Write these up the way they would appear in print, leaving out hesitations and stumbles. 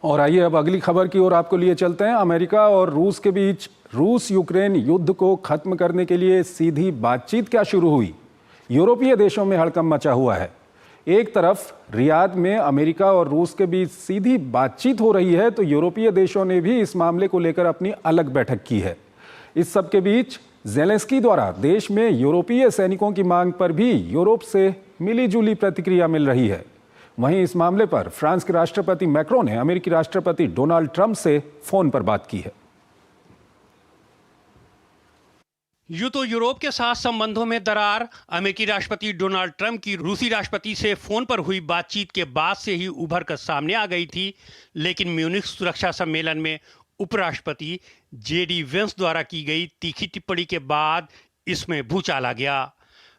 और आइए अब अगली खबर की ओर आपको लिए चलते हैं। अमेरिका और रूस के बीच रूस यूक्रेन युद्ध को खत्म करने के लिए सीधी बातचीत क्या शुरू हुई? यूरोपीय देशों में हड़कंप मचा हुआ है। एक तरफ रियाद में अमेरिका और रूस के बीच सीधी बातचीत हो रही है, तो यूरोपीय देशों ने भी इस मामले को लेकर अपनी अलग बैठक की है। इस सब के बीच ज़ेलेंस्की द्वारा देश में यूरोपीय सैनिकों की मांग पर भी यूरोप से मिलीजुली प्रतिक्रिया मिल रही है। वहीं इस मामले पर फ्रांस के राष्ट्रपति मैक्रों ने अमेरिकी राष्ट्रपति डोनाल्ड ट्रंप से फोन पर बात की है। यूं तो यूरोप के साथ संबंधों में दरार अमेरिकी राष्ट्रपति डोनाल्ड ट्रंप की रूसी राष्ट्रपति से फोन पर हुई बातचीत के बाद से ही उभर कर सामने आ गई थी, लेकिन म्यूनिख सुरक्षा सम्मेलन में उपराष्ट्रपति जेडी वेंस द्वारा की गई तीखी टिप्पणी के बाद इसमें भूचाल आ गया।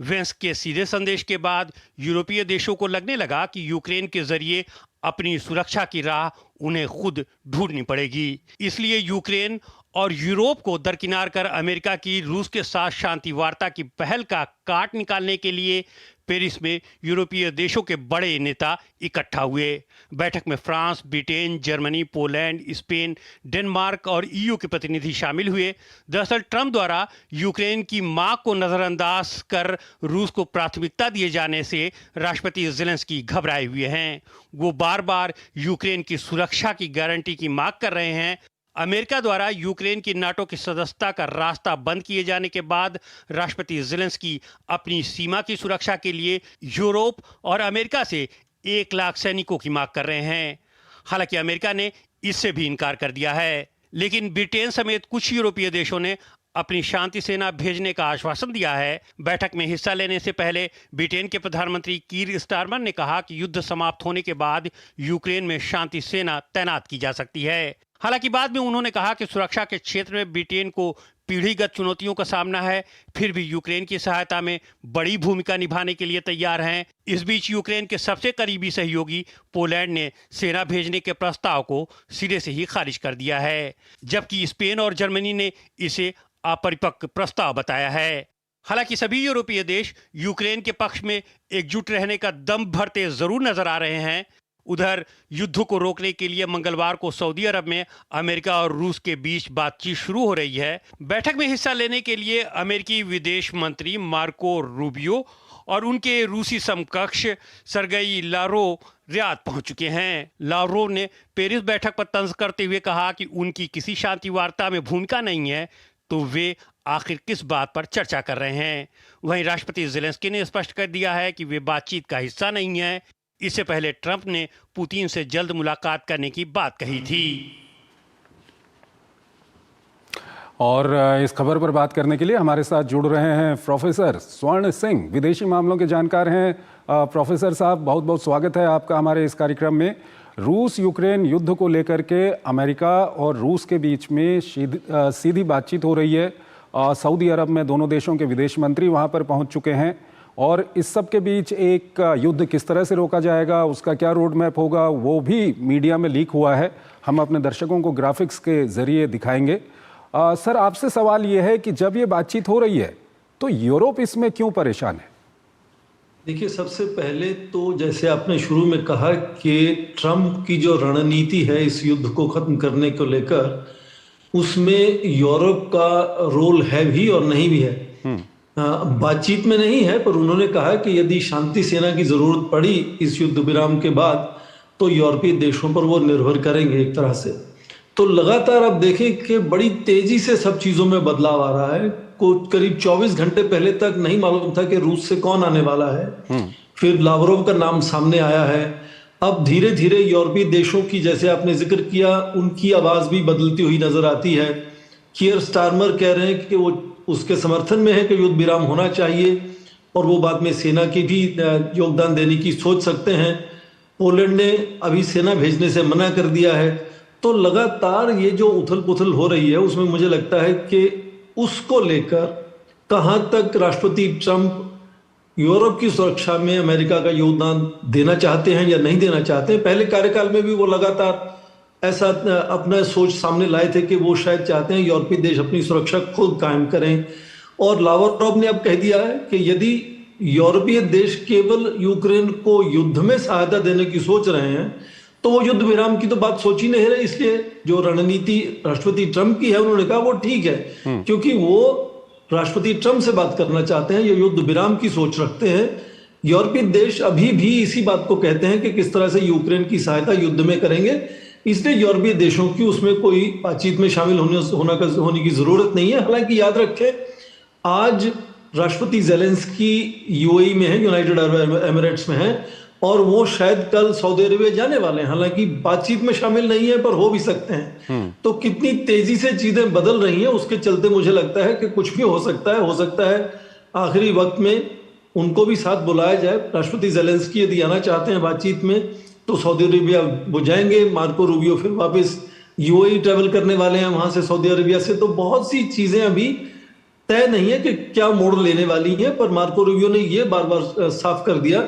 वेंस के सीधे संदेश के बाद यूरोपीय देशों को लगने लगा कि यूक्रेन के जरिए अपनी सुरक्षा की राह उन्हें खुद ढूंढनी पड़ेगी। इसलिए यूक्रेन और यूरोप को दरकिनार कर अमेरिका की रूस के साथ शांति वार्ता की पहल का काट निकालने के लिए पेरिस में यूरोपीय देशों के बड़े नेता इकट्ठा हुए। बैठक में France, Britain, Germany, Poland, Spain, Denmark और ईयू के प्रतिनिधि शामिल हुए। दरअसल ट्रंप द्वारा यूक्रेन की मांग को नजरअंदाज कर रूस को प्राथमिकता दिए जाने से राष्ट्रपति ज़ेलेंस्की घबराए हुए हैं। वो बार बार यूक्रेन की सुरक्षा की गारंटी की मांग कर रहे हैं। अमेरिका द्वारा यूक्रेन की नाटो की सदस्यता का रास्ता बंद किए जाने के बाद राष्ट्रपति ज़ेलेंस्की अपनी सीमा की सुरक्षा के लिए यूरोप और अमेरिका से 1 लाख सैनिकों की मांग कर रहे हैं। हालांकि अमेरिका ने इससे भी इनकार कर दिया है, लेकिन ब्रिटेन समेत कुछ यूरोपीय देशों ने अपनी शांति सेना भेजने का आश्वासन दिया है। बैठक में हिस्सा लेने से पहले ब्रिटेन के प्रधानमंत्री कीर स्टारमर ने कहा कि युद्ध समाप्त होने के बाद यूक्रेन में शांति सेना तैनात की जा सकती है। हालांकि बाद में उन्होंने कहा कि सुरक्षा के क्षेत्र में ब्रिटेन को पीढ़ीगत चुनौतियों का सामना है, फिर भी यूक्रेन की सहायता में बड़ी भूमिका निभाने के लिए तैयार हैं। इस बीच यूक्रेन के सबसे करीबी सहयोगी पोलैंड ने सेना भेजने के प्रस्ताव को सिरे से ही खारिज कर दिया है, जबकि स्पेन और जर्मनी ने इसे अपरिपक्व प्रस्ताव बताया है। हालांकि सभी यूरोपीय देश यूक्रेन के पक्ष में एकजुट रहने का दम भरते जरूर नजर आ रहे हैं। उधर युद्ध को रोकने के लिए मंगलवार को सऊदी अरब में अमेरिका और रूस के बीच बातचीत शुरू हो रही है। बैठक में हिस्सा लेने के लिए अमेरिकी विदेश मंत्री मार्को रूबियो और उनके रूसी समकक्ष सरगई लावरोव रियाद पहुंच चुके हैं। लावरोव ने पेरिस बैठक पर तंज करते हुए कहा कि उनकी किसी शांति वार्ता में भूमिका नहीं है, तो वे आखिर किस बात पर चर्चा कर रहे हैं। वहीं राष्ट्रपति ज़ेलेंस्की ने स्पष्ट कर दिया है कि वे बातचीत का हिस्सा नहीं है। इससे पहले ट्रंप ने पुतिन से जल्द मुलाकात करने की बात कही थी। और इस खबर पर बात करने के लिए हमारे साथ जुड़ रहे हैं प्रोफेसर स्वर्ण सिंह, विदेशी मामलों के जानकार हैं। प्रोफेसर साहब, बहुत बहुत स्वागत है आपका हमारे इस कार्यक्रम में। रूस यूक्रेन युद्ध को लेकर के अमेरिका और रूस के बीच में सीधी बातचीत हो रही है। सऊदी अरब में दोनों देशों के विदेश मंत्री वहां पर पहुंच चुके हैं और इस सब के बीच एक युद्ध किस तरह से रोका जाएगा, उसका क्या रोड मैप होगा, वो भी मीडिया में लीक हुआ है। हम अपने दर्शकों को ग्राफिक्स के जरिए दिखाएंगे। सर, आपसे सवाल ये है कि जब ये बातचीत हो रही है तो यूरोप इसमें क्यों परेशान है? देखिए, सबसे पहले तो जैसे आपने शुरू में कहा कि ट्रंप की जो रणनीति है इस युद्ध को खत्म करने को लेकर, उसमें यूरोप का रोल है भी और नहीं भी है। बातचीत में नहीं है, पर उन्होंने कहा कि यदि शांति सेना की जरूरत पड़ी इस युद्ध विराम के बाद तो यूरोपीय देशों पर वो निर्भर करेंगे एक तरह से। तो लगातार अब देखें कि बड़ी तेजी से सब चीजों में बदलाव आ रहा है। करीब 24 घंटे पहले तक नहीं मालूम था कि रूस से कौन आने वाला है। फिर लावरोव का नाम सामने आया है। अब धीरे धीरे यूरोपीय देशों की, जैसे आपने जिक्र किया, उनकी आवाज भी बदलती हुई नजर आती है। कीर स्टारमर कह रहे हैं कि वो उसके समर्थन में है कि युद्ध विराम होना चाहिए और वो बाद में सेना की भी योगदान देने की सोच सकते हैं। पोलैंड ने अभी सेना भेजने से मना कर दिया है। तो लगातार ये जो उथल पुथल हो रही है उसमें मुझे लगता है कि उसको लेकर कहां तक राष्ट्रपति ट्रंप यूरोप की सुरक्षा में अमेरिका का योगदान देना चाहते हैं या नहीं देना चाहते हैं। पहले कार्यकाल में भी वो लगातार ऐसा अपना सोच सामने लाए थे कि वो शायद चाहते हैं यूरोपीय देश अपनी सुरक्षा खुद कायम करें। और लावरोव ने अब कह दिया है कि यदि यूरोपीय देश केवल यूक्रेन को युद्ध में सहायता देने की सोच रहे हैं तो वो युद्ध विराम की तो बात सोच ही नहीं रहे। इसलिए जो रणनीति राष्ट्रपति ट्रंप की है, उन्होंने कहा वो ठीक है, क्योंकि वो राष्ट्रपति ट्रंप से बात करना चाहते हैं, ये युद्ध विराम की सोच रखते हैं। यूरोपीय देश अभी भी इसी बात को कहते हैं कि किस तरह से यूक्रेन की सहायता युद्ध में करेंगे, इसलिए यूरोपीय देशों की उसमें कोई बातचीत में शामिल होने की जरूरत नहीं है। हालांकि याद रखें, आज राष्ट्रपति ज़ेलेंस्की यूएई में है, यूनाइटेड अरब एमिरेट्स में है, और वो शायद कल सऊदी अरेबिया जाने वाले हैं। हालांकि बातचीत में शामिल नहीं है, पर हो भी सकते हैं। तो कितनी तेजी से चीजें बदल रही हैं, उसके चलते मुझे लगता है कि कुछ भी हो सकता है आखिरी वक्त में उनको भी साथ बुलाया जाए। राष्ट्रपति ज़ेलेंस्की यदि आना चाहते हैं बातचीत में, तो सऊदी अरेबिया वो जाएंगे। मार्को रूबियो फिर वापस यूएई ट्रेवल करने वाले हैं वहां से, सऊदी अरेबिया से। तो बहुत सी चीजें अभी तय नहीं है कि क्या मोड़ लेने वाली हैं, पर मार्को रूबियो ने ये बार बार साफ कर दिया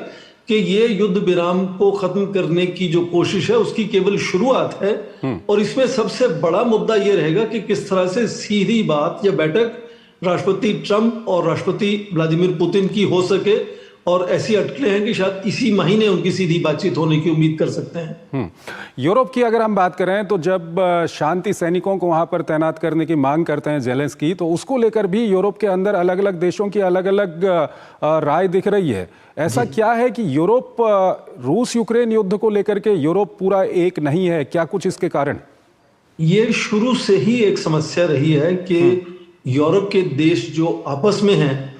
कि ये युद्ध विराम को खत्म करने की जो कोशिश है उसकी केवल शुरुआत है। और इसमें सबसे बड़ा मुद्दा ये रहेगा कि किस तरह से सीधी बात या बैठक राष्ट्रपति ट्रंप और राष्ट्रपति व्लादिमीर पुतिन की हो सके। और ऐसी अटकलें हैं कि शायद इसी महीने उनकी सीधी बातचीत होने की उम्मीद कर सकते हैं। यूरोप की अगर हम बात करें तो जब शांति सैनिकों को वहां पर तैनात करने की मांग करते हैं ज़ेलेंस्की, तो उसको लेकर भी यूरोप के अंदर अलग अलग देशों की अलग अलग राय दिख रही है। ऐसा क्या है कि यूरोप रूस यूक्रेन युद्ध को लेकर के यूरोप पूरा एक नहीं है? क्या कुछ इसके कारण? ये शुरू से ही एक समस्या रही है कि यूरोप के देश जो आपस में हैं,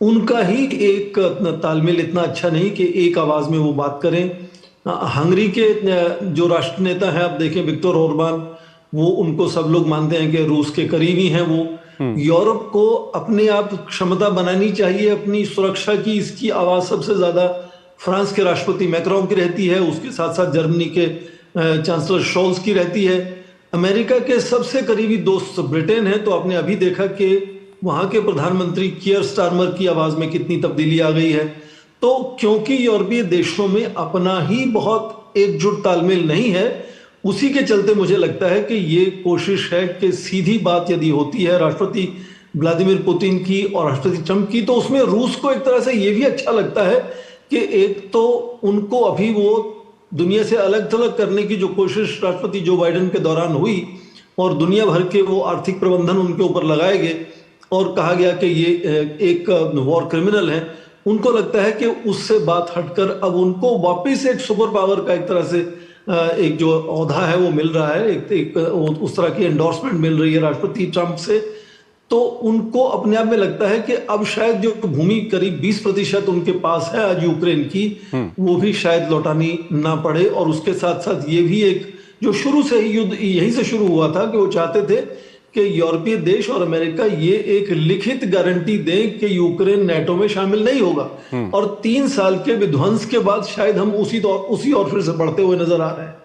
उनका ही एक तालमेल इतना अच्छा नहीं कि एक आवाज में वो बात करें। हंगरी के जो राष्ट्र नेता हैं, आप देखें विक्टर ओरबान, वो उनको सब लोग मानते हैं कि रूस के करीबी हैं वो। यूरोप को अपने आप क्षमता बनानी चाहिए अपनी सुरक्षा की। इसकी आवाज सबसे ज्यादा फ्रांस के राष्ट्रपति मैक्रोन की रहती है, उसके साथ साथ जर्मनी के चांसलर शोल्स की रहती है। अमेरिका के सबसे करीबी दोस्त ब्रिटेन है, तो आपने अभी देखा कि वहां के प्रधानमंत्री कियर स्टारमर की आवाज में कितनी तब्दीली आ गई है। तो क्योंकि यूरोपीय देशों में अपना ही बहुत एकजुट तालमेल नहीं है, उसी के चलते मुझे लगता है कि ये कोशिश है कि सीधी बात यदि होती है राष्ट्रपति व्लादिमीर पुतिन की और राष्ट्रपति ट्रंप की, तो उसमें रूस को एक तरह से ये भी अच्छा लगता है कि एक तो उनको अभी वो दुनिया से अलग थलग करने की जो कोशिश राष्ट्रपति जो बाइडेन के दौरान हुई, और दुनिया भर के वो आर्थिक प्रबंधन उनके ऊपर लगाए गए और कहा गया कि ये एक वॉर क्रिमिनल है। उनको लगता है कि उससे बात हटकर अब उनको वापस एक सुपर पावर का एक तरह से एक जो औहदा है वो मिल रहा है, एक उस तरह की एंडोर्समेंट मिल रही है राष्ट्रपति ट्रंप से। तो उनको अपने आप में लगता है कि अब शायद जो भूमि करीब 20% उनके पास है आज यूक्रेन की, वो भी शायद लौटानी ना पड़े। और उसके साथ साथ ये भी एक जो शुरू से ही युद्ध यहीं से शुरू हुआ था कि वो चाहते थे कि यूरोपीय देश और अमेरिका ये एक लिखित गारंटी दें कि यूक्रेन नेटो में शामिल नहीं होगा। और 3 साल के विध्वंस के बाद शायद हम उसी ओर फिर से बढ़ते हुए नजर आ रहे हैं।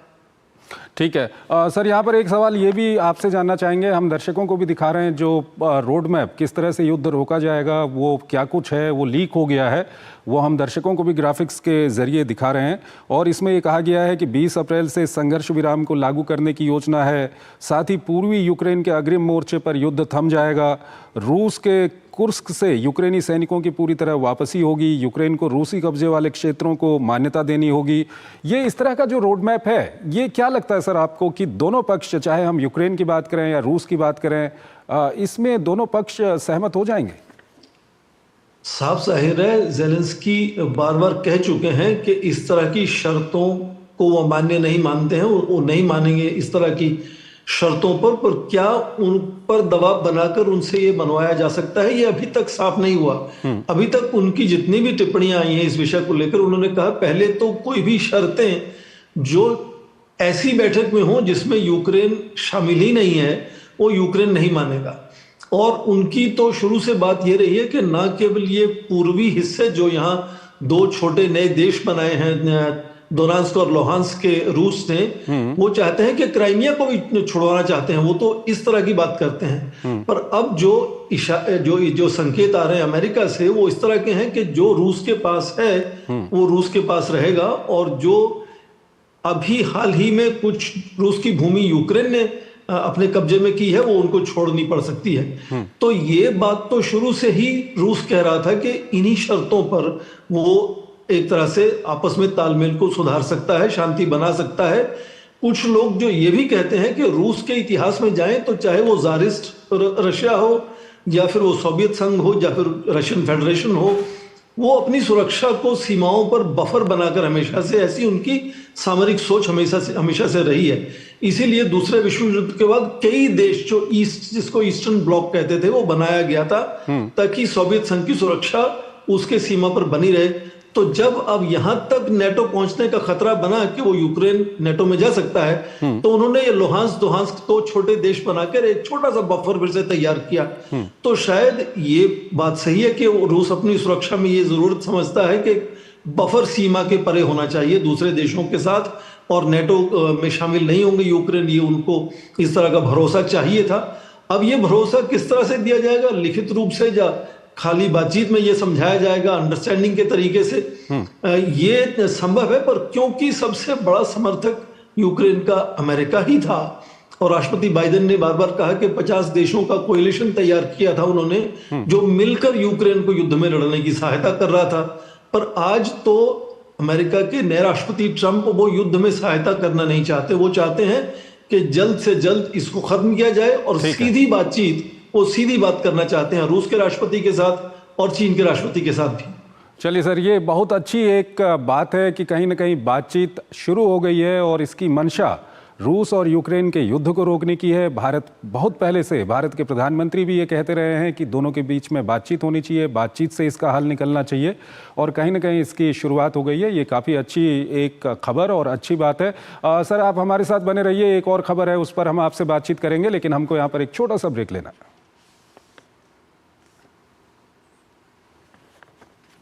ठीक है सर, यहाँ पर एक सवाल ये भी आपसे जानना चाहेंगे, हम दर्शकों को भी दिखा रहे हैं जो रोड मैप किस तरह से युद्ध रोका जाएगा, वो क्या कुछ है, वो लीक हो गया है, वो हम दर्शकों को भी ग्राफिक्स के जरिए दिखा रहे हैं। और इसमें ये कहा गया है कि 20 अप्रैल से संघर्ष विराम को लागू करने की योजना है। साथ ही पूर्वी यूक्रेन के अग्रिम मोर्चे पर युद्ध थम जाएगा। रूस के कुर्स्क से यूक्रेनी सैनिकों की पूरी तरह वापसी होगी। यूक्रेन को रूसी कब्जे वाले क्षेत्रों को मान्यता देनी होगी। ये इस तरह का जो रोड मैप है, ये क्या लगता है सर आपको कि दोनों पक्ष, चाहे हम यूक्रेन की बात करें या रूस की बात करें, इसमें दोनों पक्ष सहमत हो जाएंगे? साफ जाहिर है, ज़ेलेंस्की बार बार कह चुके हैं कि इस तरह की शर्तों को वो मान्य नहीं मानते हैं, वो नहीं मानेंगे इस तरह की शर्तों पर क्या उन पर दबाव बनाकर उनसे ये बनवाया जा सकता है, ये अभी तक साफ नहीं हुआ। अभी तक उनकी जितनी भी टिप्पणियां आई हैं इस विषय को लेकर, उन्होंने कहा पहले तो कोई भी शर्तें जो ऐसी बैठक में हो जिसमें यूक्रेन शामिल ही नहीं है, वो यूक्रेन नहीं मानेगा। और उनकी तो शुरू से बात ये रही है कि ना केवल ये पूर्वी हिस्से जो यहाँ 2 छोटे नए देश बनाए हैं, दोनास्क और लुहांस्क के रूस ने, वो चाहते हैं कि क्राइमिया को भी छुड़वाना चाहते हैं, वो तो इस तरह की बात करते हैं। पर अब जो संकेत आ रहे हैं अमेरिका से, वो इस तरह के हैं कि जो रूस के पास है वो रूस के पास रहेगा, और जो अभी हाल ही में कुछ रूस की भूमि यूक्रेन ने अपने कब्जे में की है, वो उनको छोड़नी पड़ सकती है। तो ये बात तो शुरू से ही रूस कह रहा था कि इन्हीं शर्तों पर वो एक तरह से आपस में तालमेल को सुधार सकता है, शांति बना सकता है। कुछ लोग जो ये भी कहते हैं कि रूस के इतिहास में जाएं तो चाहे वो ज़ारिस्ट रशिया हो या फिर वो सोवियत संघ हो या फिर रशियन फेडरेशन हो, वो अपनी सुरक्षा को सीमाओं पर बफर बनाकर हमेशा से, ऐसी उनकी सामरिक सोच हमेशा से रही है। इसीलिए दूसरे विश्व युद्ध के बाद कई देश जो जिसको ईस्टर्न ब्लॉक कहते थे वो बनाया गया था ताकि सोवियत संघ की सुरक्षा उसके सीमा पर बनी रहे। तो जब अब यहां तक नेटो पहुंचने का खतरा बना कि वो यूक्रेन नेटो में जा सकता है, तो उन्होंने ये लुहांस्क तो छोटे देश बनाकर एक छोटा सा बफर फिर से तैयार किया। तो शायद ये बात सही है कि रूस अपनी सुरक्षा में ये जरूरत समझता है कि बफर सीमा के परे होना चाहिए दूसरे देशों के साथ, और नेटो में शामिल नहीं होंगे यूक्रेन, ये उनको इस तरह का भरोसा चाहिए था। अब ये भरोसा किस तरह से दिया जाएगा, लिखित रूप से या खाली बातचीत में ये समझाया जाएगा अंडरस्टैंडिंग के तरीके से, ये संभव है। पर क्योंकि सबसे बड़ा समर्थक यूक्रेन का अमेरिका ही था और राष्ट्रपति बाइडेन ने बार बार कहा कि 50 देशों का कोएलिशन तैयार किया था उन्होंने, जो मिलकर यूक्रेन को युद्ध में लड़ने की सहायता कर रहा था। पर आज तो अमेरिका के नए राष्ट्रपति ट्रंप वो युद्ध में सहायता करना नहीं चाहते। वो चाहते हैं कि जल्द से जल्द इसको खत्म किया जाए और सीधी बातचीत, वो सीधी बात करना चाहते हैं रूस के राष्ट्रपति के साथ और चीन के राष्ट्रपति के साथ भी। चलिए सर, ये बहुत अच्छी एक बात है कि कहीं ना कहीं बातचीत शुरू हो गई है और इसकी मंशा रूस और यूक्रेन के युद्ध को रोकने की है। भारत बहुत पहले से, भारत के प्रधानमंत्री भी ये कहते रहे हैं कि दोनों के बीच में बातचीत होनी चाहिए, बातचीत से इसका हल निकलना चाहिए, और कहीं ना कहीं इसकी शुरुआत हो गई है। ये काफ़ी अच्छी एक खबर और अच्छी बात है। सर, आप हमारे साथ बने रहिए, एक और खबर है उस पर हम आपसे बातचीत करेंगे, लेकिन हमको यहाँ पर एक छोटा सा ब्रेक लेना है।